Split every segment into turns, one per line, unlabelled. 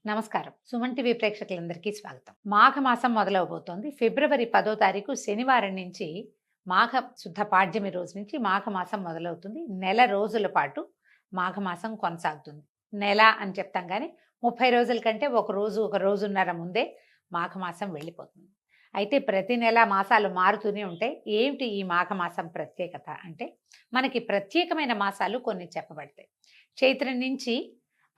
నమస్కారం. సుమన్ టీవీ ప్రేక్షకులందరికీ స్వాగతం. మాఘమాసం మొదలవబోతోంది. ఫిబ్రవరి 10వ తారీఖు శనివారం నుంచి మాఘ శుద్ధ పాడ్యమి రోజు నుంచి మాఘమాసం మొదలవుతుంది. నెల రోజుల పాటు మాఘమాసం కొనసాగుతుంది. నెల అని చెప్తాం కానీ 30 రోజుల కంటే ఒక రోజున్నర ముందే మాఘమాసం వెళ్ళిపోతుంది. అయితే ప్రతి నెల మాసాలు మారుతూనే ఉంటాయి. ఏమిటి ఈ మాఘమాసం ప్రత్యేకత అంటే మనకి ప్రత్యేకమైన మాసాలు కొన్ని చెప్పబడతాయి. చైత్రం నుంచి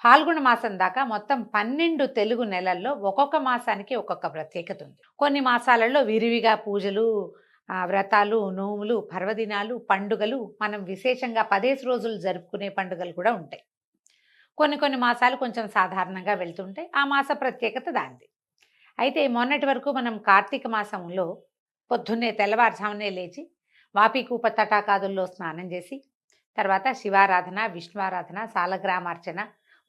ఫాల్గుణ మాసం దాకా మొత్తం 12 తెలుగు నెలల్లో ఒక్కొక్క మాసానికి ఒక్కొక్క ప్రత్యేకత ఉంది. కొన్ని మాసాలలో విరివిగా పూజలు, వ్రతాలు, నోములు, పర్వదినాలు, పండుగలు, మనం విశేషంగా 10 రోజులు జరుపుకునే పండుగలు కూడా ఉంటాయి. కొన్ని మాసాలు కొంచెం సాధారణంగా వెళ్తుంటాయి. ఆ మాస ప్రత్యేకత దానిది. అయితే మొన్నటి వరకు మనం కార్తీక మాసంలో పొద్దున్నే తెల్లవారుజామునే లేచి వాపీకూప తటాకాదుల్లో స్నానం చేసి తర్వాత శివారాధన, విష్ణువారాధన, సాలగ్రామార్చన,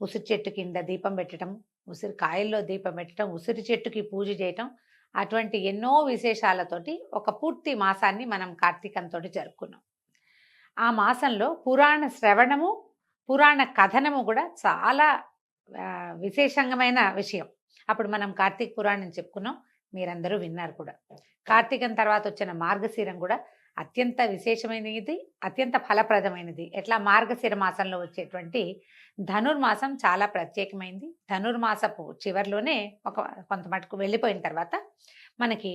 ఉసిరి చెట్టు కింద దీపం పెట్టడం, ఉసిరి కాయల్లో దీపం పెట్టడం, ఉసిరి చెట్టుకి పూజ చేయటం, అటువంటి ఎన్నో విశేషాలతోటి ఒక పూర్తి మాసాన్ని మనం కార్తీకంతో జరుపుకున్నాం. ఆ మాసంలో పురాణ శ్రవణము, పురాణ కథనము కూడా చాలా విశేషమైన విషయం. అప్పుడు మనం కార్తీక పురాణం చెప్పుకున్నాం, మీరందరూ విన్నారు కూడా. కార్తీకం తర్వాత వచ్చిన మార్గశిరం కూడా అత్యంత విశేషమైనది, అత్యంత ఫలప్రదమైనది. ఎట్లా మార్గశిర మాసంలో వచ్చేటువంటి ధనుర్మాసం చాలా ప్రత్యేకమైంది. ధనుర్మాసపు చివరిలోనే కొంత మటుకు వెళ్ళిపోయిన తర్వాత మనకి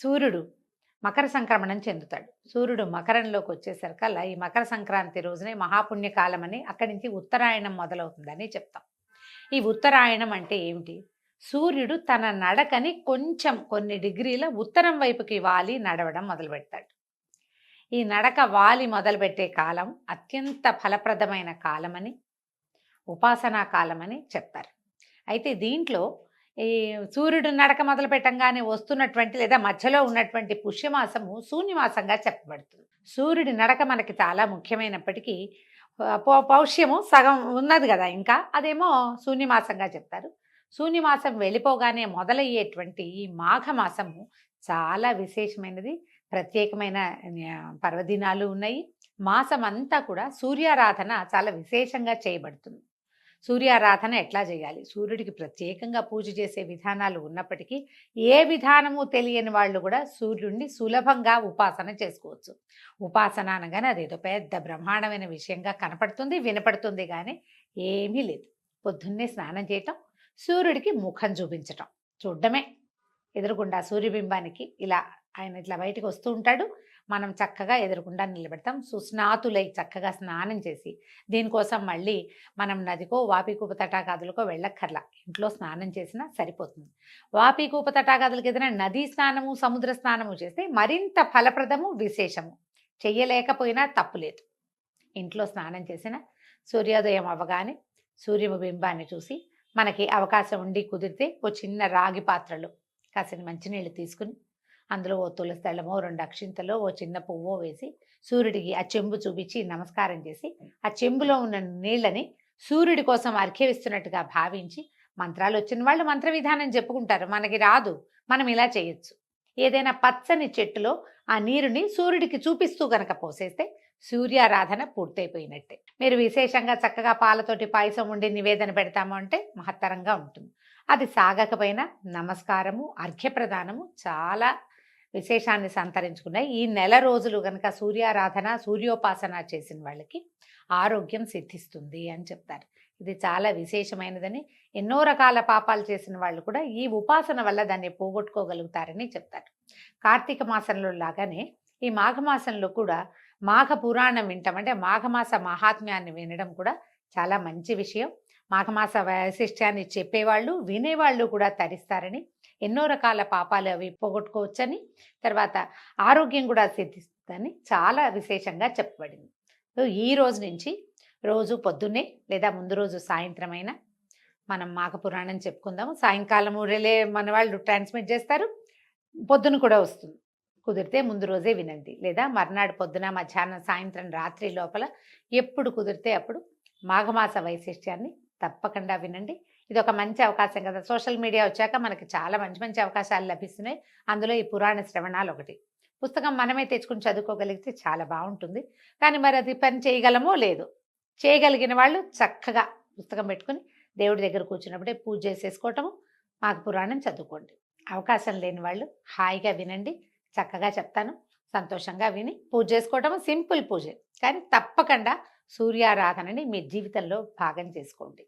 సూర్యుడు మకర సంక్రమణం చెందుతాడు. సూర్యుడు మకరంలోకి వచ్చేసరికల్లా ఈ మకర సంక్రాంతి రోజునే మహాపుణ్యకాలం అని, అక్కడి నుంచి ఉత్తరాయణం మొదలవుతుందని చెప్తాం. ఈ ఉత్తరాయణం అంటే ఏమిటి? సూర్యుడు తన నడకని కొంచెం కొన్ని డిగ్రీల ఉత్తరం వైపుకి వాలి నడవడం మొదలు పెడతాడు. ఈ నడక వాలి మొదలుపెట్టే కాలం అత్యంత ఫలప్రదమైన కాలమని, ఉపాసనా కాలమని చెప్తారు. అయితే దీంట్లో ఈ సూర్యుడు నడక మొదలు పెట్టంగానే వస్తున్నటువంటి లేదా మధ్యలో ఉన్నటువంటి పుష్యమాసము శూన్యమాసంగా చెప్పబడుతుంది. సూర్యుడి నడక మనకి చాలా ముఖ్యమైనప్పటికీ పౌష్యము సగం ఉన్నది కదా, ఇంకా అదేమో శూన్యమాసంగా చెప్తారు. శూన్యమాసం వెళ్ళిపోగానే మొదలయ్యేటువంటి ఈ మాఘమాసము చాలా విశేషమైనది. ప్రత్యేకమైన పర్వదినాలు ఉన్నాయి. మాసం అంతా కూడా సూర్యారాధన చాలా విశేషంగా చేయబడుతుంది. సూర్యారాధన ఎట్లా చేయాలి, సూర్యుడికి ప్రత్యేకంగా పూజ చేసే విధానాలు ఉన్నప్పటికీ ఏ విధానము తెలియని వాళ్ళు కూడా సూర్యుడిని సులభంగా ఉపాసన చేసుకోవచ్చు. ఉపాసన అనగానే అదేదో పెద్ద బ్రహ్మాండమైన విషయంగా కనపడుతుంది, వినపడుతుంది, కానీ ఏమీ లేదు. పొద్దున్నే స్నానం చేయటం, సూర్యుడికి ముఖం చూపించటం, చూడడమే. ఎదురుగుండా సూర్యబింబానికి ఇలా ఆయన ఇట్లా బయటకు వస్తూ ఉంటాడు. మనం చక్కగా ఎదురుకుండా నిలబెడతాం. సుస్నాతులై చక్కగా స్నానం చేసి, దీనికోసం మళ్ళీ మనం నదికో వాపీకూప తటాకాదులకో వెళ్ళక్కర్లా, ఇంట్లో స్నానం చేసినా సరిపోతుంది. వాపీకూప తటాకాదులకి ఏదైనా నదీ స్నానము, సముద్ర స్నానము చేస్తే మరింత ఫలప్రదము, విశేషము. చెయ్యలేకపోయినా తప్పులేదు. ఇంట్లో స్నానం చేసిన సూర్యోదయం అవ్వగానే సూర్యబింబాన్ని చూసి, మనకి అవకాశం ఉండి కుదిరితే ఓ చిన్న రాగి పాత్రలో కాసిన మంచినీళ్ళు తీసుకుని అందులో ఓ తులసి దళమో, 2 అక్షింతలో, ఓ చిన్న పువ్వో వేసి సూర్యుడికి ఆ చెంబు చూపించి నమస్కారం చేసి, ఆ చెంబులో ఉన్న నీళ్ళని సూర్యుడి కోసం అర్ఘ్యమిస్తున్నట్టుగా భావించి, మంత్రాలు వచ్చిన వాళ్ళు మంత్ర విధానం చెప్పుకుంటారు, మనకి రాదు, మనం ఇలా చేయొచ్చు. ఏదైనా పచ్చని చెట్టులో ఆ నీరుని సూర్యుడికి చూపిస్తూ గనక పోసేస్తే సూర్యారాధన పూర్తయిపోయినట్టే. మీరు విశేషంగా చక్కగా పాలతోటి పాయసం ఉండి నివేదన పెడతాము అంటే మహత్తరంగా ఉంటుంది. అది సాగకపోయినా నమస్కారము, అర్ఘ్యప్రదానము చాలా విశేషాన్ని సంతరించుకున్నాయి. ఈ నెల రోజులు గనక సూర్యారాధన, సూర్యోపాసన చేసిన వాళ్ళకి ఆరోగ్యం సిద్ధిస్తుంది అని చెప్తారు. ఇది చాలా విశేషమైనదని, ఎన్నో రకాల పాపాలు చేసిన వాళ్ళు కూడా ఈ ఉపాసన వల్ల దాన్ని పోగొట్టుకోగలుగుతారని చెప్తారు. కార్తీక మాసంలో లాగానే ఈ మాఘమాసంలో కూడా మాఘ పురాణం వింటాం, అంటే మాఘమాస మహాత్మ్యాన్ని వినడం కూడా చాలా మంచి విషయం. మాఘమాస వైశిష్ట్యాన్ని చెప్పేవాళ్ళు, వినేవాళ్ళు కూడా తరిస్తారని, ఎన్నో రకాల పాపాలు అవి పోగొట్టుకోవచ్చని, తర్వాత ఆరోగ్యం కూడా సిద్ధిస్తుందని చాలా విశేషంగా చెప్పబడింది. సో ఈ రోజు నుంచి రోజు పొద్దున్నే లేదా ముందు రోజు సాయంత్రమైనా మనం మాఘ పురాణం చెప్పుకుందాము. సాయంకాలము రిలే మన వాళ్ళు ట్రాన్స్మిట్ చేస్తారు, పొద్దున కూడా వస్తుంది. కుదిరితే ముందు రోజే వినండి, లేదా మర్నాడు పొద్దున, మధ్యాహ్నం, సాయంత్రం, రాత్రి లోపల ఎప్పుడు కుదిరితే అప్పుడు మాఘమాస వైశిష్ట్యాన్ని తప్పకుండా వినండి. ఇది ఒక మంచి అవకాశం కదా. సోషల్ మీడియా వచ్చాక మనకి చాలా మంచి మంచి అవకాశాలు లభిస్తున్నాయి. అందులో ఈ పురాణ శ్రవణాలు ఒకటి. పుస్తకం మనమే తెచ్చుకుని చదువుకోగలిగితే చాలా బాగుంటుంది. కానీ మరి అది పని చేయగలమో లేదో, చేయగలిగిన వాళ్ళు చక్కగా పుస్తకం పెట్టుకుని దేవుడి దగ్గర కూర్చున్నప్పుడే పూజ చేసేసుకోవటము, మాఘ పురాణం చదువుకోండి. అవకాశం లేని వాళ్ళు హాయిగా వినండి, చక్కగా చెప్తాను. సంతోషంగా విని పూజ చేసుకోవటము సింపుల్ పూజే. కానీ తప్పకుండా సూర్యారాధనని మీ జీవితంలో భాగం చేసుకోండి.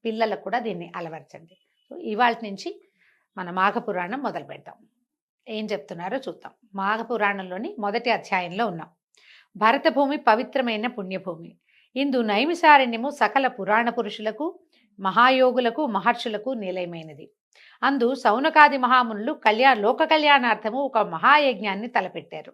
పిల్లలకు కూడా దీన్ని అలవర్చండి. సో ఇవాల్టి నుంచి మన మాఘ పురాణం మొదలు పెడతాం. ఏం చెప్తున్నారో చూద్దాం. మాఘ పురాణంలోని మొదటి అధ్యాయంలో ఉన్నాం. భరతభూమి పవిత్రమైన పుణ్యభూమి. ఇందు నైమిషారణ్యము సకల పురాణ పురుషులకు, మహాయోగులకు, మహర్షులకు నిలయమైనది. అందు సౌనకాది మహామునులు లోక కళ్యాణార్థము ఒక మహాయజ్ఞాన్ని తలపెట్టారు.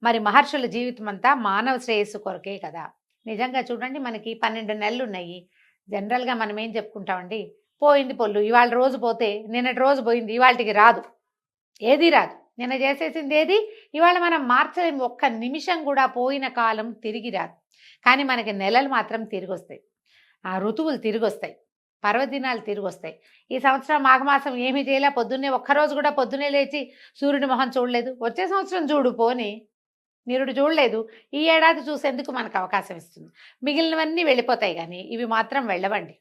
మరి మహర్షుల జీవితం అంతా మానవ శ్రేయస్సు కొరకే కదా. నిజంగా చూడండి, మనకి 12 నెలలు ఉన్నాయి. జనరల్గా మనం ఏం చెప్పుకుంటామండి, పోయింది పొల్లు, ఇవాళ రోజు పోతే నిన్నటి రోజు పోయింది, ఇవాళకి రాదు, ఏది రాదు. నిన్న చేసేసింది ఏది ఇవాళ మనం మార్చలేము. ఒక్క నిమిషం కూడా పోయిన కాలం తిరిగి రాదు. కానీ మనకి నెలలు మాత్రం తిరిగి వస్తాయి, ఆ ఋతువులు తిరిగి వస్తాయి, పర్వదినాలు తిరిగి వస్తాయి. ఈ సంవత్సరం మాఘమాసం ఏమీ చేయలే, పొద్దున్నే ఒక్కరోజు కూడా పొద్దున్నే లేచి సూర్యుడి మొహం చూడలేదు. వచ్చే సంవత్సరం చూడు పోని, నిరుడు చూడలేదు, ఈ ఏడాది చూసేందుకు మనకు అవకాశం ఇస్తుంది. మిగిలినవన్నీ వెళ్ళిపోతాయి, కానీ ఇవి మాత్రం వెళ్ళవండి.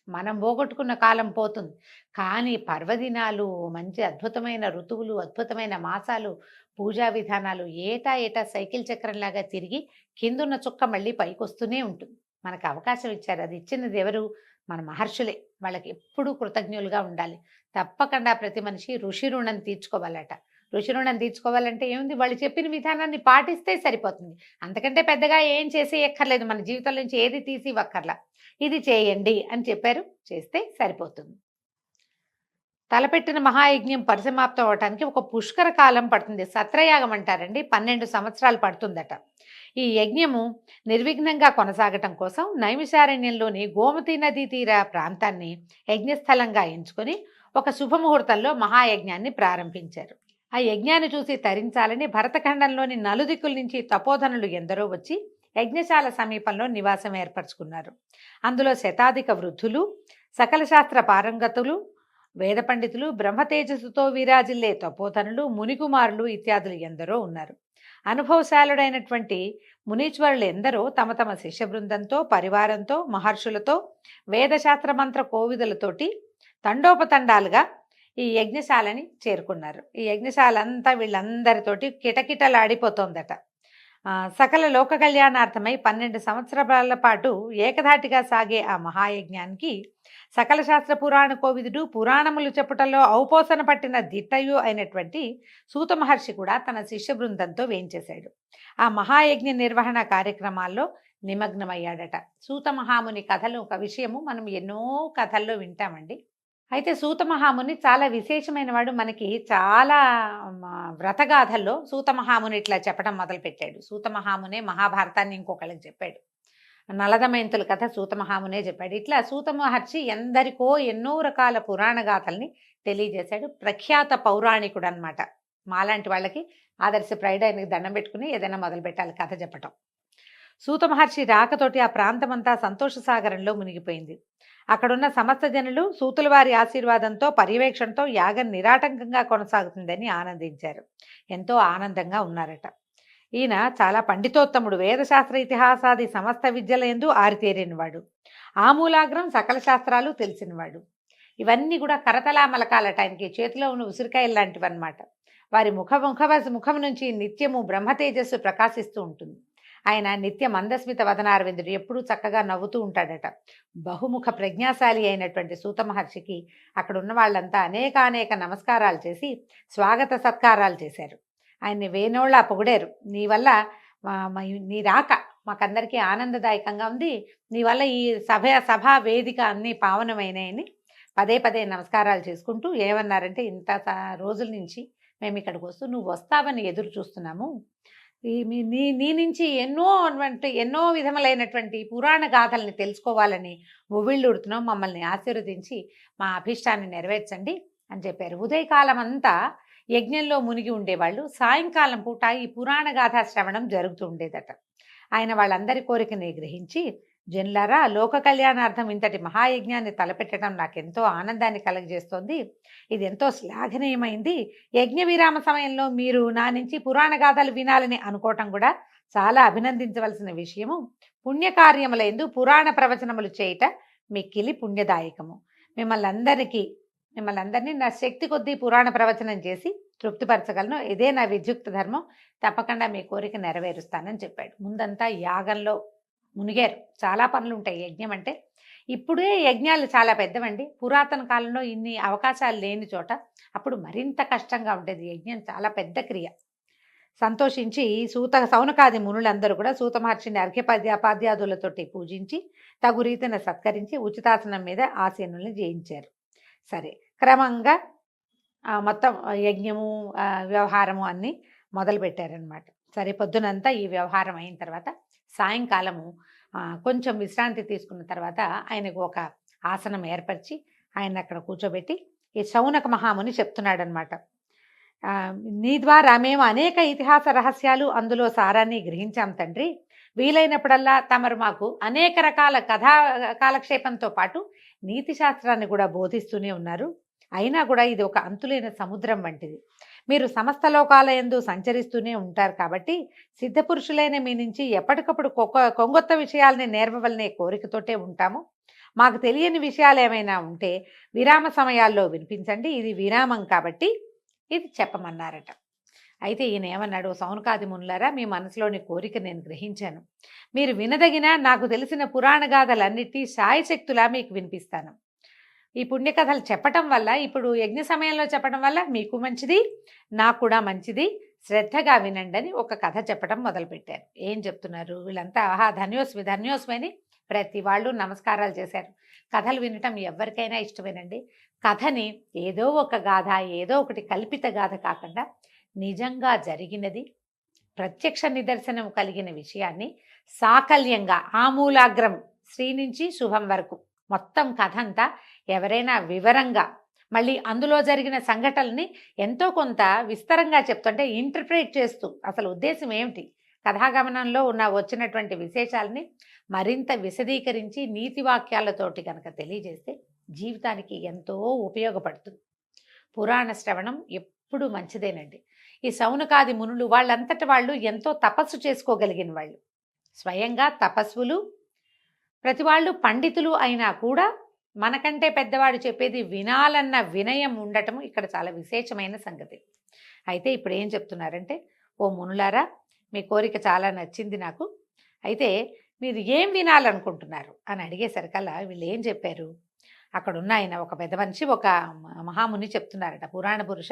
మనం పోగొట్టుకున్న కాలం పోతుంది. కానీ పర్వదినాలు, మంచి అద్భుతమైన ఋతువులు, అద్భుతమైన మాసాలు, పూజా విధానాలు ఏటా ఏటా సైకిల్ చక్రంలాగా తిరిగి కిందున్న చుక్క మళ్ళీ పైకి వస్తూనే ఉంటుంది. మనకు అవకాశం ఇచ్చారు, అది ఇచ్చినది ఎవరు? మన మహర్షులే. వాళ్ళకి ఎప్పుడూ కృతజ్ఞులుగా ఉండాలి. తప్పకుండా ప్రతి మనిషి ఋషి రుణం తీర్చుకోవాలట. ఋషి రుణం తీర్చుకోవాలంటే ఏముంది, వాళ్ళు చెప్పిన విధానాన్ని పాటిస్తే సరిపోతుంది. అంతకంటే పెద్దగా ఏం చేసి ఎక్కర్లేదు, మన జీవితం నుంచి ఏది తీసి ఇవ్వక్కర్లా. ఇది చేయండి అని చెప్పారు, చేస్తే సరిపోతుంది. తలపెట్టిన మహాయజ్ఞం పరిసమాప్తం అవటానికి ఒక పుష్కర కాలం పడుతుంది. సత్రయాగం అంటారండి, 12 సంవత్సరాలు పడుతుందట. ఈ యజ్ఞము నిర్విఘ్నంగా కొనసాగటం కోసం నైమిషారణ్యంలోని గోమతి నదీ తీర ప్రాంతాన్ని యజ్ఞస్థలంగా ఎంచుకొని ఒక శుభముహూర్తంలో మహాయజ్ఞాన్ని ప్రారంభించారు. ఆ యజ్ఞాన్ని చూసి తరించాలని భరతఖండంలోని నలుదిక్కుల నుంచి తపోధనులు ఎందరో వచ్చి యజ్ఞశాల సమీపంలో నివాసం ఏర్పరచుకున్నారు. అందులో శతాధిక వృద్ధులు, సకల శాస్త్ర పారంగతులు, వేద పండితులు, బ్రహ్మతేజస్సుతో విరాజిల్లే తపోధనులు, మునికుమారులు ఇత్యాదులు ఎందరో ఉన్నారు. అనుభవశాలుడైనటువంటి మునీశ్వరులు ఎందరో తమ తమ శిష్య బృందంతో, పరివారంతో, మహర్షులతో, వేదశాస్త్ర మంత్ర కోవిదలతోటి తండోపతండాలుగా ఈ యజ్ఞశాలని చేరుకున్నారు. ఈ యజ్ఞశాల అంతా వీళ్ళందరితోటి కిటకిటలాడిపోతోందట. సకల లోక కళ్యాణార్థమై 12 సంవత్సరాల పాటు ఏకధాటిగా సాగే ఆ మహాయజ్ఞానికి సకల శాస్త్ర పురాణ కోవిదుడు, పురాణములు చెప్పుటలో ఔపోసన పట్టిన దిట్టయు అయినటువంటి సూత మహర్షి కూడా తన శిష్య బృందంతో వేంచేశాడు. ఆ మహాయజ్ఞ నిర్వహణ కార్యక్రమాల్లో నిమగ్నమయ్యాడట. సూత మహాముని కథలు ఒక విషయము మనం ఎన్నో కథల్లో వింటామండి. అయితే సూత మహాముని చాలా విశేషమైన వాడు. మనకి చాలా వ్రతగాథల్లో సూత మహాముని ఇట్లా చెప్పడం మొదలుపెట్టాడు. సూత మహామునే మహాభారతాన్ని ఇంకొకళ్ళకి చెప్పాడు. నలదమయంతుల కథ సూత మహామునే చెప్పాడు. ఇట్లా సూత మహర్షి ఎందరికో ఎన్నో రకాల పురాణ గాథల్ని తెలియజేశాడు. ప్రఖ్యాత పౌరాణికుడు అనమాట. మాలాంటి వాళ్ళకి ఆదర్శప్రాయుడు, ఆయనకి దండం పెట్టుకుని ఏదైనా మొదలు పెట్టాలి కథ చెప్పటం. సూత మహర్షి రాకతోటి ఆ ప్రాంతమంతా సంతోష సాగరంలో మునిగిపోయింది. అక్కడున్న సమస్త జనులు సూతుల వారి ఆశీర్వాదంతో, పర్యవేక్షణతో యాగం నిరాటంకంగా కొనసాగుతుందని ఆనందించారు. ఎంతో ఆనందంగా ఉన్నారట. ఈయన చాలా పండితోత్తముడు, వేదశాస్త్ర ఇతిహాసాది సమస్త విద్యల యందు ఆరితేరినవాడు, ఆమూలాగ్రం సకల శాస్త్రాలు తెలిసినవాడు. ఇవన్నీ కూడా కరతలామలకాలట. ఆయనకి చేతిలో ఉన్న ఉసిరికాయలు లాంటివన్నమాట. వారి ముఖం నుంచి నిత్యము బ్రహ్మతేజస్సు ప్రకాశిస్తూ ఉంటుంది. ఆయన నిత్య మందస్మిత వదనారవిందుడు, ఎప్పుడూ చక్కగా నవ్వుతూ ఉంటాడట. బహుముఖ ప్రజ్ఞాశాలి అయినటువంటి సూత మహర్షికి అక్కడ ఉన్న వాళ్ళంతా అనేక నమస్కారాలు చేసి స్వాగత సత్కారాలు చేశారు. ఆయన్ని వేనోళ్ళ పొగిడారు. నీ వల్ల నీ రాక మాకందరికీ ఆనందదాయకంగా ఉంది, నీ వల్ల ఈ సభా వేదిక అన్నీ పావనమైనాయని పదే నమస్కారాలు చేసుకుంటూ ఏమన్నారంటే, ఇంత రోజుల నుంచి మేము ఇక్కడికి వస్తూ నువ్వు వస్తావని ఎదురు చూస్తున్నాము, నీ నుంచి ఎన్నో విధములైనటువంటి పురాణ గాథల్ని తెలుసుకోవాలని ఉవ్విళ్ళుడుతున్నాం, మమ్మల్ని ఆశీర్వదించి మా అభిష్టాన్ని నెరవేర్చండి అని చెప్పారు. ఉదయకాలం అంతా యజ్ఞంలో మునిగి ఉండేవాళ్ళు. సాయంకాలం పూట ఈ పురాణ గాథా శ్రవణం జరుగుతూ ఉండేదట. ఆయన వాళ్ళందరి కోరికని గ్రహించి, జనులారా, లోక కళ్యాణార్థం ఇంతటి మహాయజ్ఞాన్ని తలపెట్టడం నాకెంతో ఆనందాన్ని కలగజేస్తోంది. ఇది ఎంతో శ్లాఘనీయమైంది. యజ్ఞ విరామ సమయంలో మీరు నా నుంచి పురాణ గాథలు వినాలని అనుకోవటం కూడా చాలా అభినందించవలసిన విషయము. పుణ్యకార్యములందు పురాణ ప్రవచనములు చేయుట మిక్కిలి పుణ్యదాయకము. మిమ్మల్ని అందరినీ నా శక్తి కొద్దీ పురాణ ప్రవచనం చేసి తృప్తిపరచగలను. ఇదే నా విద్యుక్త ధర్మం. తప్పకుండా మీ కోరిక నెరవేరుస్తానని చెప్పాడు. ముందంతా యాగంలో మునిగారు. చాలా పనులు ఉంటాయి యజ్ఞం అంటే. ఇప్పుడే యజ్ఞాలు చాలా పెద్దవండి. పురాతన కాలంలో ఇన్ని అవకాశాలు లేని చోట అప్పుడు మరింత కష్టంగా ఉండేది. యజ్ఞం చాలా పెద్ద క్రియ. సంతోషించి సౌనకాది మునులందరూ కూడా సూత మహర్షిని అర్ఘ్యపాద్యాదులతోటి పూజించి తగు రీతిన సత్కరించి ఉచితాసనం మీద ఆసీనుల్ని జయించారు. సరే, క్రమంగా మొత్తం యజ్ఞము వ్యవహారము అన్నీ మొదలుపెట్టారనమాట. సరే, పొద్దునంతా ఈ వ్యవహారం అయిన తర్వాత సాయంకాలము కొంచెం విశ్రాంతి తీసుకున్న తర్వాత ఆయనకు ఒక ఆసనం ఏర్పరిచి ఆయన అక్కడ కూర్చోబెట్టి ఈ శౌనక మహాముని చెప్తున్నాడు అనమాట. నీ ద్వారా మేము అనేక ఇతిహాస రహస్యాలు అందులో సారాన్ని గ్రహించాం తండ్రి. వీలైనప్పుడల్లా తమరు మాకు అనేక రకాల కథా కాలక్షేపంతో పాటు నీతి శాస్త్రాన్ని కూడా బోధిస్తూనే ఉన్నారు. అయినా కూడా ఇది ఒక అంతులేని సముద్రం వంటిది. మీరు సమస్త లోకాల యందు సంచరిస్తూనే ఉంటారు కాబట్టి సిద్ధపురుషులైన మీ నుంచి ఎప్పటికప్పుడు కొంగొత్త విషయాల్ని నేర్వవలనే కోరికతోటే ఉంటాము. మాకు తెలియని విషయాలు ఏమైనా ఉంటే విరామ సమయాల్లో వినిపించండి. ఇది విరామం కాబట్టి ఇది చెప్పమన్నారట. అయితే ఈయన ఏమన్నాడు, సౌనకాది మునులారా, మీ మనసులోని కోరిక నేను గ్రహించాను. మీరు వినదగిన నాకు తెలిసిన పురాణ గాథలన్నిటి శాయశక్తులా మీకు వినిపిస్తాను. ఈ పుణ్యకథలు చెప్పటం వల్ల, ఇప్పుడు యజ్ఞ సమయంలో చెప్పడం వల్ల మీకు మంచిది, నాకు కూడా మంచిది. శ్రద్ధగా వినండి అని ఒక కథ చెప్పడం మొదలుపెట్టారు. ఏం చెప్తున్నారు వీళ్ళంతా? ఆహా, ధన్యోస్మి అని ప్రతి వాళ్ళు నమస్కారాలు చేశారు. కథలు వినటం ఎవరికైనా ఇష్టమేనండి. కథని ఏదో ఒక గాథ, ఏదో ఒకటి కల్పిత గాథ కాకుండా నిజంగా జరిగినది, ప్రత్యక్ష నిదర్శనం కలిగిన విషయాన్ని సాకల్యంగా ఆమూలాగ్రం శ్రీ నుంచి శుభం వరకు మొత్తం కథ అంతా ఎవరైనా వివరంగా, మళ్ళీ అందులో జరిగిన సంఘటనల్ని ఎంతో కొంత విస్తరంగా చెప్తుంటే ఇంటర్ప్రిట్ చేస్తూ అసలు ఉద్దేశం ఏమిటి, కథాగమనంలో వచ్చినటువంటి విశేషాలని మరింత విశదీకరించి నీతి వాక్యాలతోటి కనుక తెలియజేస్తే జీవితానికి ఎంతో ఉపయోగపడుతుంది. పురాణ శ్రవణం ఎప్పుడు మంచిదేనండి. ఈ సౌనకాది మునులు వాళ్ళంతటి వాళ్ళు ఎంతో తపస్సు చేసుకోగలిగిన వాళ్ళు, స్వయంగా తపస్సులు, ప్రతి వాళ్ళు పండితులు అయినా కూడా మనకంటే పెద్దవాడు చెప్పేది వినాలన్న వినయం ఉండటం ఇక్కడ చాలా విశేషమైన సంగతి. అయితే ఇప్పుడు ఏం చెప్తున్నారంటే, ఓ మునులారా, మీ కోరిక చాలా నచ్చింది నాకు. అయితే మీరు ఏం వినాలనుకుంటున్నారు అని అడిగేసరికల్లా వీళ్ళు ఏం చెప్పారు, అక్కడున్న ఆయన ఒక పెద్ద మనిషి, ఒక మహాముని చెప్తున్నారట. పురాణ పురుష,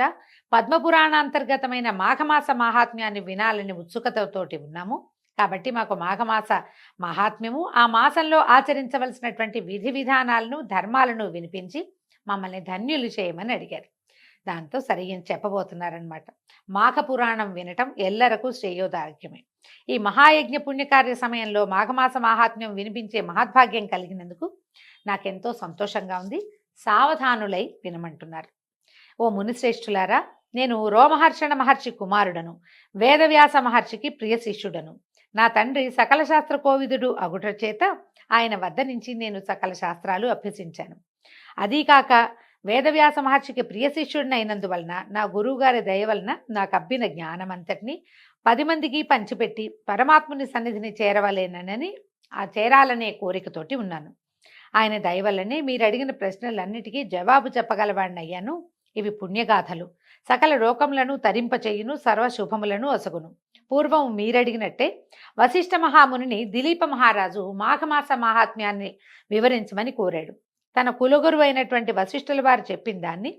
పద్మపురాణాంతర్గతమైన మాఘమాస మహాత్మ్యాన్ని వినాలని ఉత్సుకతతోటి ఉన్నాము. కాబట్టి మాకు మాఘమాస మహాత్మ్యము, ఆ మాసంలో ఆచరించవలసినటువంటి విధి విధానాలను, ధర్మాలను వినిపించి మమ్మల్ని ధన్యులు చేయమని అడిగారు. దాంతో సరిగ్గా చెప్పబోతున్నారనమాట. మాఘ పురాణం వినటం ఎల్లరకు శ్రేయోదార్ఘ్యమే. ఈ మహాయజ్ఞ పుణ్యకార్య సమయంలో మాఘమాస మహాత్మ్యం వినిపించే మహద్భాగ్యం కలిగినందుకు నాకెంతో సంతోషంగా ఉంది. సావధానులై వినమంటున్నారు. ఓ మునిశ్రేష్ఠులారా, నేను రోమహర్షణ మహర్షి కుమారుడను, వేదవ్యాస మహర్షికి ప్రియ శిష్యుడను. నా తండ్రి సకల శాస్త్ర కోవిదుడు అగుట చేత ఆయన వద్ద నుంచి నేను సకల శాస్త్రాలు అభ్యసించాను. అదీకాక వేదవ్యాస మహర్షికి ప్రియ శిష్యుడినైనందువలన నా గురువుగారి దయ వలన నాకు అబ్బిన జ్ఞానమంతటిని 10 మందికి పంచిపెట్టి పరమాత్ముని సన్నిధిని చేరాలనే కోరికతోటి ఉన్నాను. ఆయన దయ వల్లనే మీరు అడిగిన ప్రశ్నలన్నిటికీ జవాబు చెప్పగలవాడిని అయ్యాను. ఇవి పుణ్యగాథలు, సకల లోకములను తరింపచేయును, సర్వశుభములను ఒసగును. పూర్వం మీరడిగినట్టే వశిష్ఠ మహామునిని దిలీప మహారాజు మాఘమాస మహాత్మ్యాన్ని వివరించమని కోరాడు. తన కులగురు అయినటువంటి వశిష్ఠుల వారు చెప్పిన దాన్ని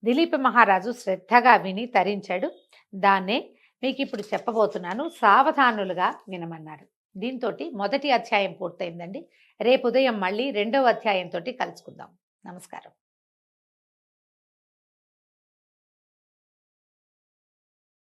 దిలీప మహారాజు శ్రద్ధగా విని తరించాడు. దాన్నే మీకు ఇప్పుడు చెప్పబోతున్నాను, సావధానులుగా వినమన్నారు. దీంతో మొదటి అధ్యాయం పూర్తయిందండి. రేపు ఉదయం మళ్ళీ 2వ అధ్యాయంతో కలుసుకుందాం. నమస్కారం.